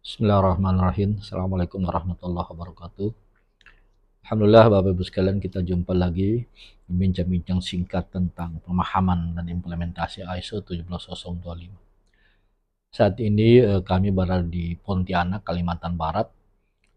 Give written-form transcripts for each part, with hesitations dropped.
Bismillahirrahmanirrahim. Assalamualaikum warahmatullahi wabarakatuh. Alhamdulillah Bapak Ibu sekalian, kita jumpa lagi bincang-bincang singkat tentang pemahaman dan implementasi ISO 17025. Saat ini kami berada di Pontianak, Kalimantan Barat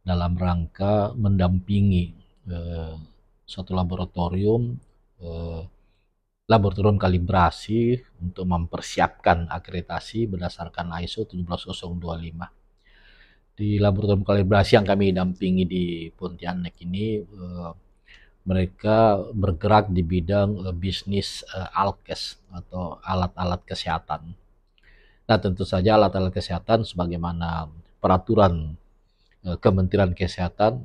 dalam rangka mendampingi suatu laboratorium kalibrasi untuk mempersiapkan akreditasi berdasarkan ISO 17025. Di laboratorium kalibrasi yang kami dampingi di Pontianak ini, mereka bergerak di bidang bisnis alkes atau alat-alat kesehatan. Nah, tentu saja alat-alat kesehatan sebagaimana peraturan Kementerian Kesehatan,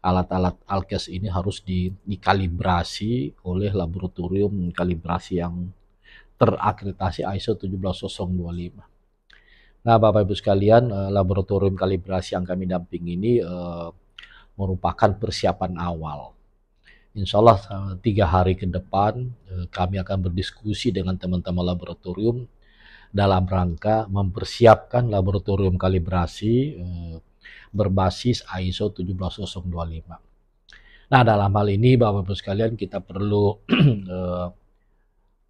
alat-alat alkes ini harus dikalibrasi oleh laboratorium kalibrasi yang terakreditasi ISO 17025. Nah, Bapak Ibu sekalian, laboratorium kalibrasi yang kami dampingi ini merupakan persiapan awal. Insya Allah 3 hari ke depan kami akan berdiskusi dengan teman-teman laboratorium dalam rangka mempersiapkan laboratorium kalibrasi berbasis ISO 17025. Nah, dalam hal ini Bapak Ibu sekalian, kita perlu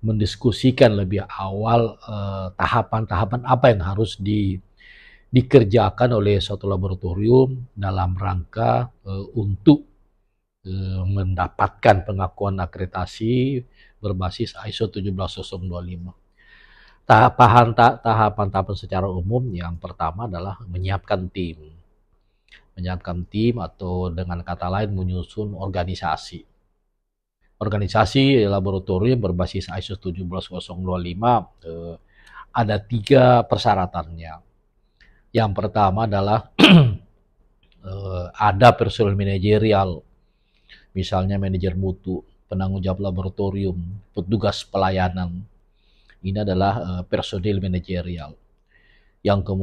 mendiskusikan lebih awal tahapan-tahapan apa yang harus dikerjakan oleh suatu laboratorium dalam rangka untuk mendapatkan pengakuan akreditasi berbasis ISO 17025. Tahapan-tahapan secara umum yang pertama adalah menyiapkan tim. Menyiapkan tim atau dengan kata lain menyusun organisasi. Organisasi laboratorium berbasis ISO 17025 ada 3 persyaratannya. Yang pertama adalah ada personil manajerial, misalnya manajer mutu, penanggung jawab laboratorium, petugas pelayanan. Ini adalah personil manajerial. Yang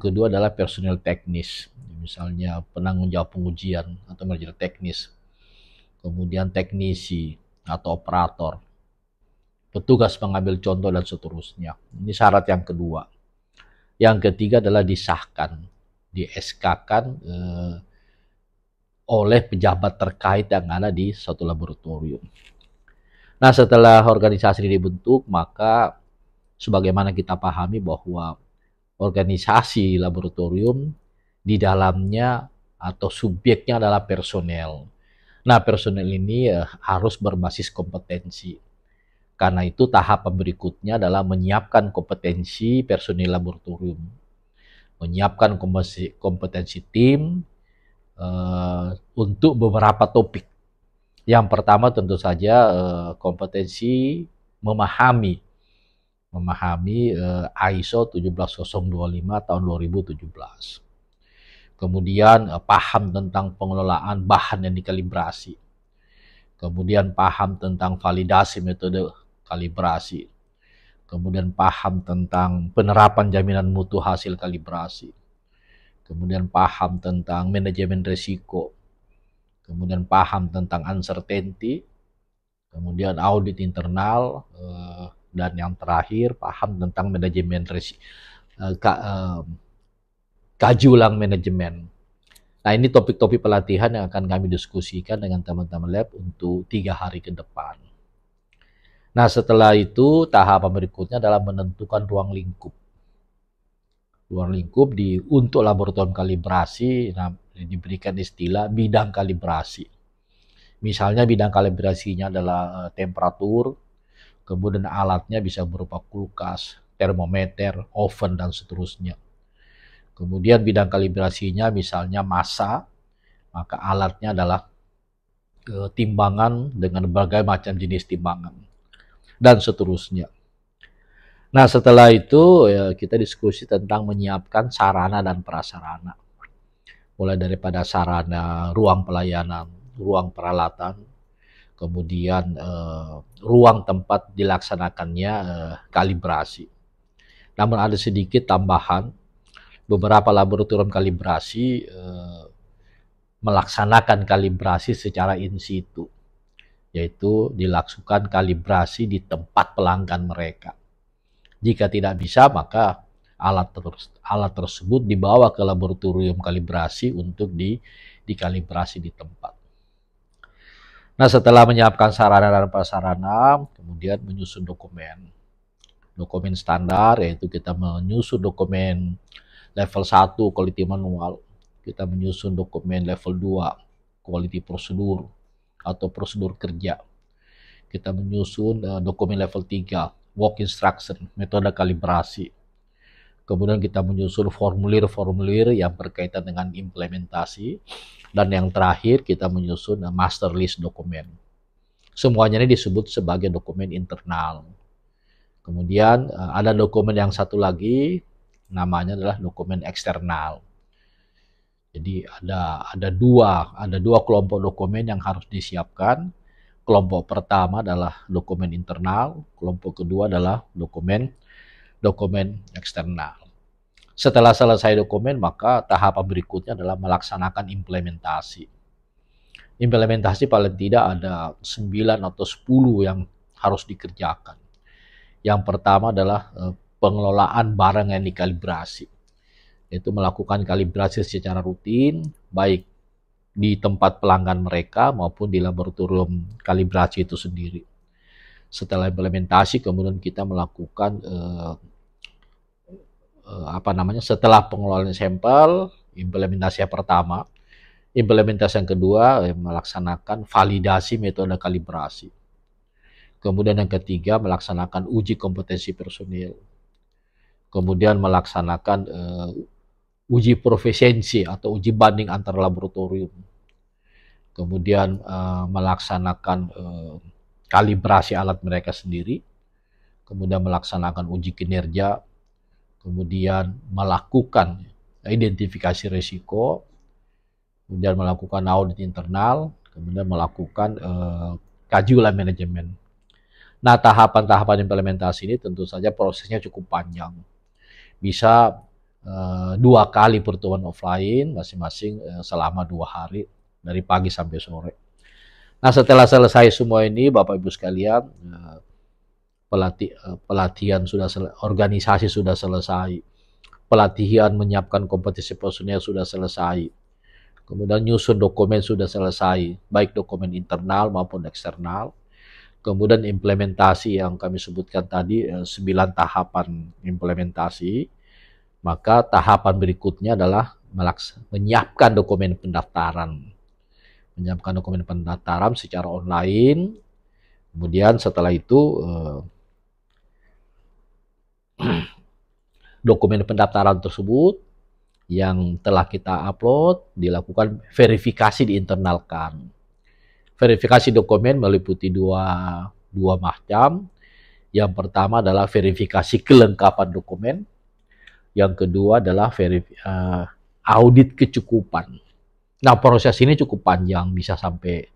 kedua adalah personil teknis, misalnya penanggung jawab pengujian atau manajer teknis. Kemudian teknisi atau operator, petugas pengambil contoh dan seterusnya. Ini syarat yang kedua. Yang ketiga adalah disahkan, di-SK-kan oleh pejabat terkait yang ada di suatu laboratorium. Nah, setelah organisasi ini dibentuk, maka sebagaimana kita pahami bahwa organisasi laboratorium di dalamnya atau subjeknya adalah personel. Nah, personel ini harus berbasis kompetensi. Karena itu tahapan berikutnya adalah menyiapkan kompetensi personil laboratorium. Menyiapkan kompetensi tim untuk beberapa topik. Yang pertama tentu saja kompetensi memahami ISO 17025 tahun 2017. Kemudian paham tentang pengelolaan bahan yang dikalibrasi. Kemudian paham tentang validasi metode kalibrasi. Kemudian paham tentang penerapan jaminan mutu hasil kalibrasi. Kemudian paham tentang manajemen risiko. Kemudian paham tentang uncertainty. Kemudian audit internal. Dan yang terakhir paham tentang manajemen risiko. Kaji ulang manajemen. Nah, ini topik-topik pelatihan yang akan kami diskusikan dengan teman-teman lab untuk 3 hari ke depan. Nah, setelah itu tahapan berikutnya adalah menentukan ruang lingkup. Ruang lingkup untuk laboratorium kalibrasi, nah, diberikan istilah bidang kalibrasi. Misalnya bidang kalibrasinya adalah temperatur, kemudian alatnya bisa berupa kulkas, termometer, oven, dan seterusnya. Kemudian bidang kalibrasinya misalnya massa, maka alatnya adalah timbangan dengan berbagai macam jenis timbangan, dan seterusnya. Nah, setelah itu kita diskusi tentang menyiapkan sarana dan prasarana. Mulai daripada sarana ruang pelayanan, ruang peralatan, kemudian ruang tempat dilaksanakannya kalibrasi. Namun ada sedikit tambahan. Beberapa laboratorium kalibrasi melaksanakan kalibrasi secara in situ, yaitu dilakukan kalibrasi di tempat pelanggan mereka. Jika tidak bisa, maka alat tersebut dibawa ke laboratorium kalibrasi untuk dikalibrasi di tempat. Nah, setelah menyiapkan sarana dan prasarana, kemudian menyusun dokumen standar, yaitu kita menyusun dokumen level 1 quality manual, kita menyusun dokumen level 2 quality prosedur atau prosedur kerja, kita menyusun dokumen level 3 work instruction, metode kalibrasi, kemudian kita menyusun formulir-formulir yang berkaitan dengan implementasi, dan yang terakhir kita menyusun master list dokumen. Semuanya ini disebut sebagai dokumen internal. Kemudian ada dokumen yang satu lagi, namanya adalah dokumen eksternal. Jadi ada dua kelompok dokumen yang harus disiapkan. Kelompok pertama adalah dokumen internal, kelompok kedua adalah dokumen eksternal. Setelah selesai dokumen, maka tahapan berikutnya adalah melaksanakan implementasi. Implementasi paling tidak ada 9 atau 10 yang harus dikerjakan. Yang pertama adalah pengelolaan barang yang dikalibrasi, yaitu melakukan kalibrasi secara rutin, baik di tempat pelanggan mereka maupun di laboratorium kalibrasi itu sendiri. Setelah implementasi, kemudian kita melakukan setelah pengelolaan sampel, implementasi yang pertama, implementasi yang kedua melaksanakan validasi metode kalibrasi. Kemudian yang ketiga melaksanakan uji kompetensi personil. Kemudian melaksanakan uji profesiensi atau uji banding antar laboratorium. Kemudian melaksanakan kalibrasi alat mereka sendiri. Kemudian melaksanakan uji kinerja. Kemudian melakukan identifikasi risiko, kemudian melakukan audit internal, kemudian melakukan kaji ulang manajemen. Nah, tahapan-tahapan implementasi ini tentu saja prosesnya cukup panjang. Bisa 2 kali pertemuan offline, masing-masing selama 2 hari, dari pagi sampai sore. Nah, setelah selesai semua ini, Bapak Ibu sekalian, pelatihan sudah selesai, organisasi sudah selesai, pelatihan menyiapkan kompetisi personil sudah selesai, kemudian nyusun dokumen sudah selesai, baik dokumen internal maupun eksternal, kemudian implementasi yang kami sebutkan tadi, 9 tahapan implementasi, maka tahapan berikutnya adalah menyiapkan dokumen pendaftaran. Menyiapkan dokumen pendaftaran secara online, kemudian setelah itu dokumen pendaftaran tersebut yang telah kita upload dilakukan verifikasi diinternalkan. Verifikasi dokumen meliputi dua macam. Yang pertama adalah verifikasi kelengkapan dokumen. Yang kedua adalah audit kecukupan. Nah, proses ini cukup panjang, bisa sampai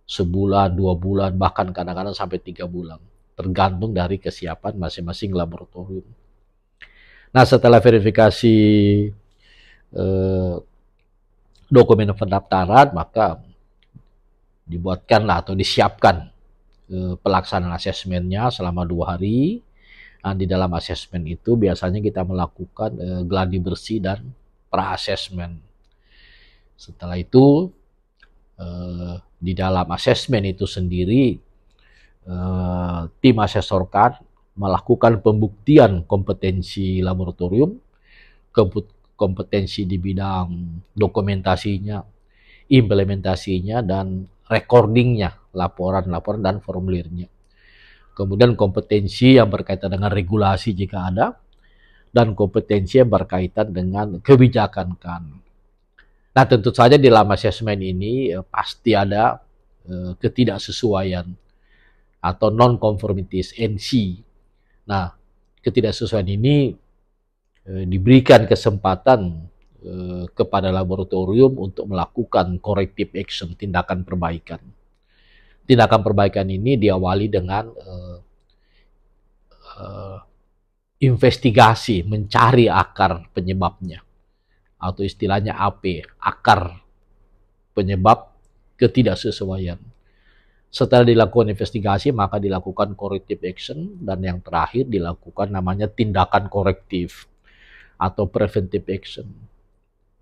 sebulan, 2 bulan, bahkan kadang-kadang sampai 3 bulan. Tergantung dari kesiapan masing-masing laboratorium. Nah, setelah verifikasi dokumen pendaftaran, maka dibuatkanlah atau disiapkan pelaksanaan asesmennya selama 2 hari. Nah, di dalam asesmen itu biasanya kita melakukan gladi bersih dan pra-asesmen. Setelah itu, di dalam asesmen itu sendiri, tim asesorkan melakukan pembuktian kompetensi laboratorium, kompetensi di bidang dokumentasinya, implementasinya, dan recordingnya, laporan-laporan dan formulirnya. Kemudian kompetensi yang berkaitan dengan regulasi jika ada, dan kompetensi yang berkaitan dengan kebijakan kan. Nah, tentu saja di dalam asesmen ini pasti ada ketidaksesuaian atau non-conformities, NC. Nah, ketidaksesuaian ini diberikan kesempatan kepada laboratorium untuk melakukan corrective action, tindakan perbaikan. Tindakan perbaikan ini diawali dengan investigasi, mencari akar penyebabnya, atau istilahnya AP, akar penyebab ketidaksesuaian. Setelah dilakukan investigasi, maka dilakukan corrective action, dan yang terakhir dilakukan namanya tindakan korektif. atau preventive action.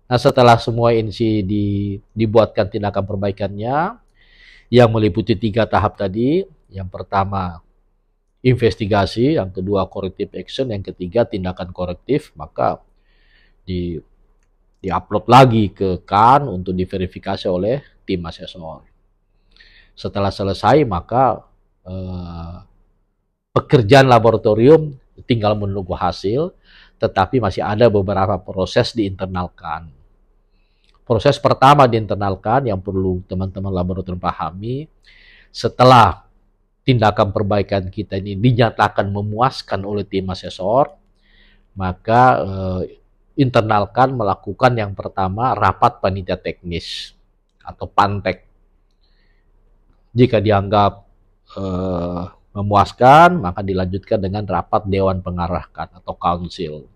Nah, setelah semua ini dibuatkan tindakan perbaikannya, yang meliputi 3 tahap tadi. Yang pertama, investigasi, yang kedua, corrective action, yang ketiga, tindakan korektif, maka di-upload lagi ke KAN untuk diverifikasi oleh tim asesor. Setelah selesai, maka pekerjaan laboratorium tinggal menunggu hasil, tetapi masih ada beberapa proses di internal KAN. Proses pertama di internal KAN yang perlu teman-teman laboratorium pahami, setelah tindakan perbaikan kita ini dinyatakan memuaskan oleh tim asesor, maka internal KAN melakukan yang pertama rapat panitia teknis atau pantek. Jika dianggap memuaskan, maka dilanjutkan dengan rapat Dewan Pengarah KAN atau Council.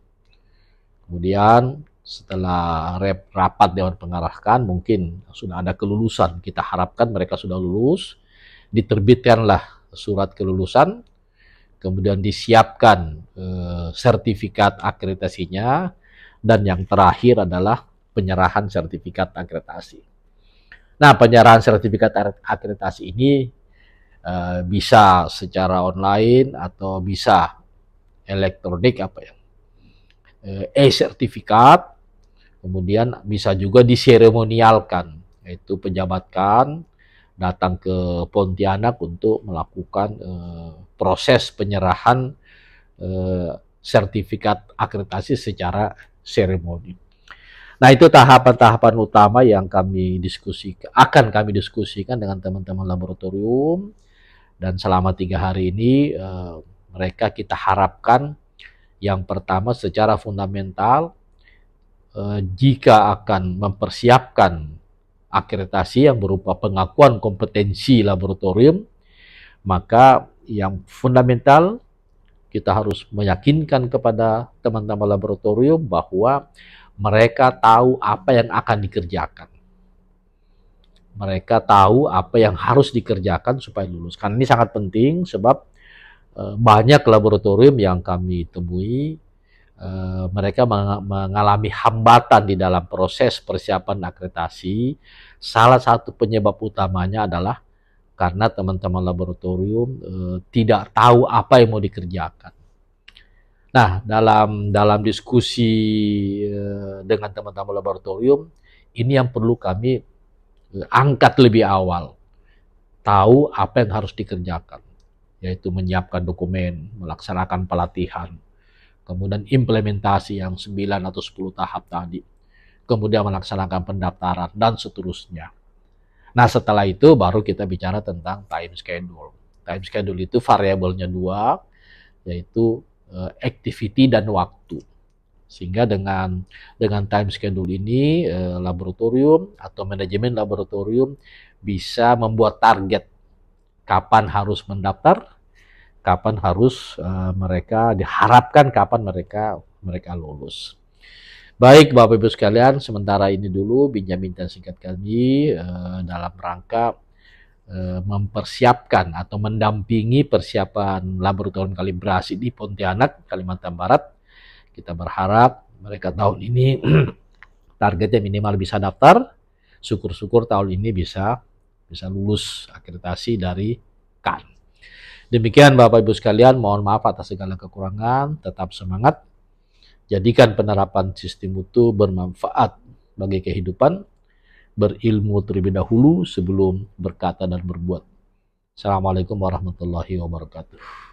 Kemudian setelah rapat Dewan Pengarah KAN, mungkin sudah ada kelulusan. Kita harapkan mereka sudah lulus, diterbitkanlah surat kelulusan, kemudian disiapkan sertifikat akreditasinya, dan yang terakhir adalah penyerahan sertifikat akreditasi. Nah, penyerahan sertifikat akreditasi ini bisa secara online atau bisa elektronik, e-sertifikat, kemudian bisa juga diseremonialkan, yaitu pejabat KAN datang ke Pontianak untuk melakukan proses penyerahan sertifikat akreditasi secara seremoni. Nah, itu tahapan-tahapan utama yang akan kami diskusikan dengan teman-teman laboratorium, dan selama 3 hari ini mereka kita harapkan yang pertama secara fundamental, jika akan mempersiapkan akreditasi yang berupa pengakuan kompetensi laboratorium, maka yang fundamental kita harus meyakinkan kepada teman-teman laboratorium bahwa mereka tahu apa yang akan dikerjakan. Mereka tahu apa yang harus dikerjakan supaya lulus. Karena ini sangat penting, sebab banyak laboratorium yang kami temui, mereka mengalami hambatan di dalam proses persiapan akreditasi. Salah satu penyebab utamanya adalah karena teman-teman laboratorium tidak tahu apa yang mau dikerjakan. Nah, dalam diskusi dengan teman-teman laboratorium, ini yang perlu kami angkat lebih awal. Tahu apa yang harus dikerjakan, yaitu menyiapkan dokumen, melaksanakan pelatihan, kemudian implementasi yang 9 atau 10 tahap tadi, kemudian melaksanakan pendaftaran, dan seterusnya. Nah, setelah itu baru kita bicara tentang time schedule. Time schedule itu variabelnya 2, yaitu activity dan waktu. Sehingga dengan time schedule ini, laboratorium atau manajemen laboratorium bisa membuat target kapan harus mendaftar, kapan harus kapan mereka lulus. Baik Bapak Ibu sekalian, sementara ini dulu bincang-bincang singkat kami dalam rangka mempersiapkan atau mendampingi persiapan laboratorium kalibrasi di Pontianak, Kalimantan Barat. Kita berharap mereka tahun ini targetnya minimal bisa daftar. Syukur-syukur tahun ini bisa lulus akreditasi dari KAN. Demikian Bapak Ibu sekalian, mohon maaf atas segala kekurangan, tetap semangat. Jadikan penerapan sistem mutu bermanfaat bagi kehidupan, berilmu terlebih dahulu sebelum berkata dan berbuat. Assalamualaikum warahmatullahi wabarakatuh.